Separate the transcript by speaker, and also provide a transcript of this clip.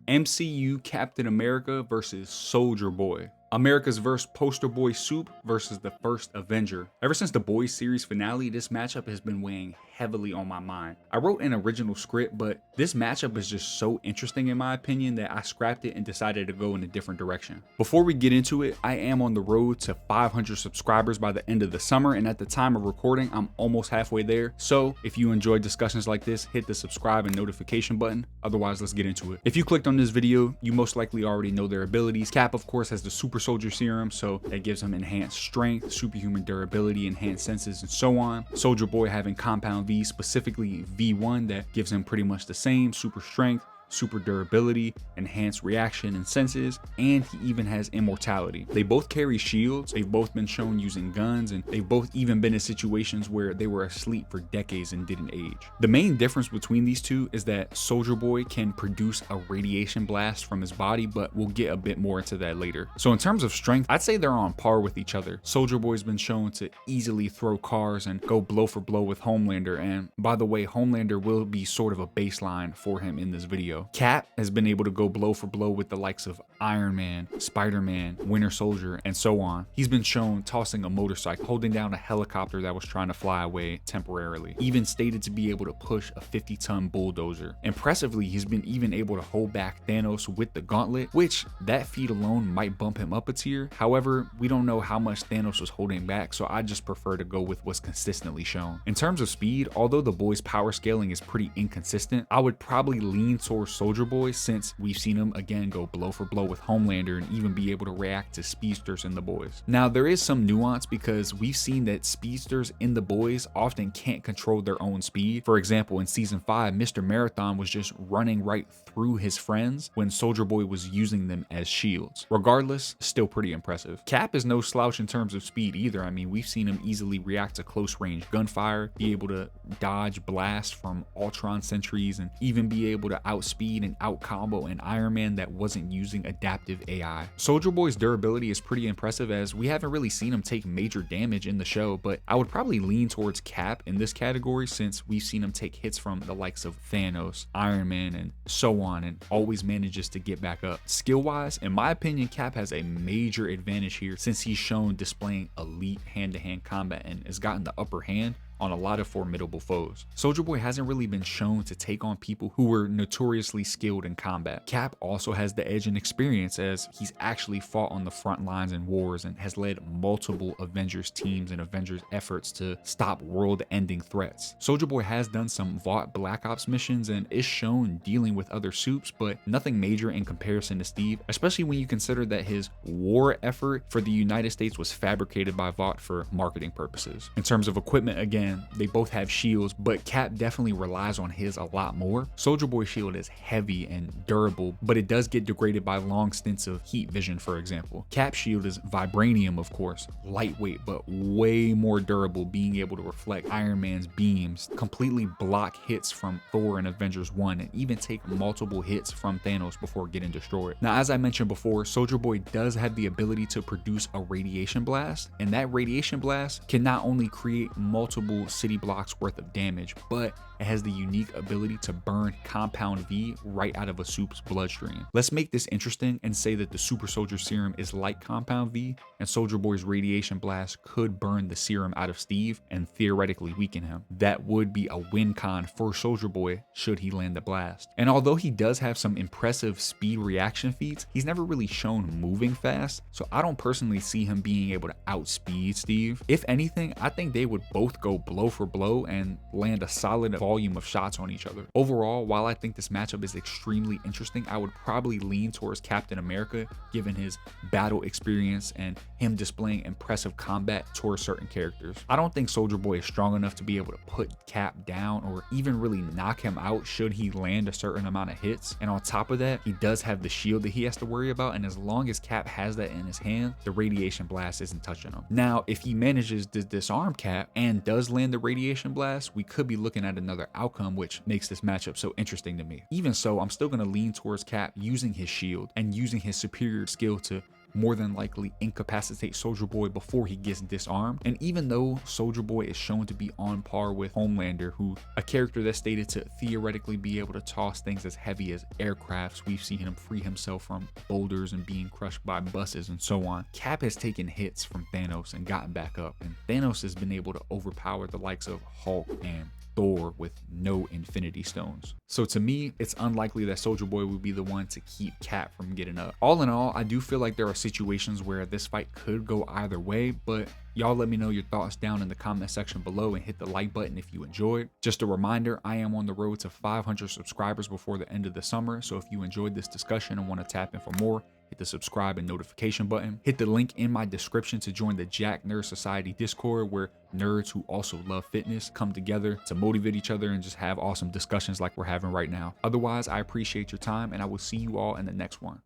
Speaker 1: MCU Captain America versus Soldier Boy. America's versus Poster Boy Soup versus the first Avenger. Ever since the Boys series finale, this matchup has been weighing heavily on my mind. I wrote an original script, but this matchup is just so interesting in my opinion that I scrapped it and decided to go in a different direction. Before we get into it, I am on the road to 500 subscribers by the end of the summer, and at the time of recording, I'm almost halfway there. So if you enjoy discussions like this, hit the subscribe and notification button. Otherwise, let's get into it. If you clicked on this video, you most likely already know their abilities. Cap, of course, has the Super Soldier Serum, so that gives him enhanced strength, superhuman durability, enhanced senses, and so on. Soldier Boy having Compound V, specifically V1, that gives him pretty much the same super strength, super durability, enhanced reaction and senses, and he even has immortality. They both carry shields, they've both been shown using guns, and they've both even been in situations where they were asleep for decades and didn't age. The main difference between these two is that Soldier Boy can produce a radiation blast from his body, but we'll get a bit more into that later. So in terms of strength, I'd say they're on par with each other. Soldier Boy's been shown to easily throw cars and go blow for blow with Homelander, and by the way, Homelander will be sort of a baseline for him in this video. Cap has been able to go blow for blow with the likes of Iron Man, Spider-Man, Winter Soldier, and so on. He's been shown tossing a motorcycle, holding down a helicopter that was trying to fly away temporarily, even stated to be able to push a 50-ton bulldozer. Impressively, he's been even able to hold back Thanos with the gauntlet, which that feat alone might bump him up a tier. However, we don't know how much Thanos was holding back, so I just prefer to go with what's consistently shown. In terms of speed, although the boys' power scaling is pretty inconsistent, I would probably lean towards Soldier Boy, since we've seen him again go blow for blow with Homelander and even be able to react to speedsters in the boys. Now there is some nuance because we've seen that speedsters in the boys often can't control their own speed. For example, in season 5, Mr. Marathon was just running right through his friends when Soldier Boy was using them as shields. Regardless, still pretty impressive. Cap is no slouch in terms of speed either. I mean, we've seen him easily react to close range gunfire, be able to dodge blasts from Ultron sentries, and even be able to outspeed and out combo an Iron Man that wasn't using adaptive AI. Soldier Boy's durability is pretty impressive, as we haven't really seen him take major damage in the show, but I would probably lean towards Cap in this category since we've seen him take hits from the likes of Thanos, Iron Man, and so on, and always manages to get back up. Skill wise, in my opinion, Cap has a major advantage here since he's shown displaying elite hand-to-hand combat and has gotten the upper hand on a lot of formidable foes. Soldier Boy hasn't really been shown to take on people who were notoriously skilled in combat. Cap also has the edge in experience, as he's actually fought on the front lines in wars and has led multiple Avengers teams and Avengers efforts to stop world-ending threats. Soldier Boy has done some Vought Black Ops missions and is shown dealing with other supes, but nothing major in comparison to Steve, especially when you consider that his war effort for the United States was fabricated by Vought for marketing purposes. In terms of equipment, again, they both have shields, but Cap definitely relies on his a lot more. Soldier Boy's shield is heavy and durable, but it does get degraded by long stints of heat vision, for example. Cap's shield is vibranium, of course, lightweight, but way more durable, being able to reflect Iron Man's beams, completely block hits from Thor in Avengers 1, and even take multiple hits from Thanos before getting destroyed. Now, as I mentioned before, Soldier Boy does have the ability to produce a radiation blast, and that radiation blast can not only create multiple city blocks worth of damage, but it has the unique ability to burn Compound V right out of a soup's bloodstream. Let's make this interesting and say that the Super Soldier Serum is like Compound V, and Soldier Boy's radiation blast could burn the serum out of Steve and theoretically weaken him. That would be a win con for Soldier Boy should he land the blast. And although he does have some impressive speed reaction feats, he's never really shown moving fast, so I don't personally see him being able to outspeed Steve. If anything, I think they would both go blow for blow and land a solid volume of shots on each other. Overall, while I think this matchup is extremely interesting, I would probably lean towards Captain America given his battle experience and him displaying impressive combat towards certain characters. I don't think Soldier Boy is strong enough to be able to put Cap down or even really knock him out should he land a certain amount of hits. And on top of that, he does have the shield that he has to worry about, and as long as Cap has that in his hand, the radiation blast isn't touching him. Now, if he manages to disarm Cap and does land the radiation blast, we could be looking at another outcome, which makes this matchup so interesting to me. Even so, I'm still going to lean towards Cap using his shield and using his superior skill to more than likely incapacitate Soldier Boy before he gets disarmed. And even though Soldier Boy is shown to be on par with Homelander, who a character that's stated to theoretically be able to toss things as heavy as aircrafts, we've seen him free himself from boulders and being crushed by buses and so on. Cap has taken hits from Thanos and gotten back up, and Thanos has been able to overpower the likes of Hulk and Thor with no Infinity Stones. So to me, it's unlikely that Soldier Boy will be the one to keep Cap from getting up. All in all, I do feel like there are situations where this fight could go either way, but y'all let me know your thoughts down in the comment section below and hit the like button if you enjoyed. Just a reminder, I am on the road to 500 subscribers before the end of the summer, so if you enjoyed this discussion and want to tap in for more, hit the subscribe and notification button. Hit the link in my description to join the Jack Nerd Society Discord, where nerds who also love fitness come together to motivate each other and just have awesome discussions like we're having right now. Otherwise, I appreciate your time, and I will see you all in the next one.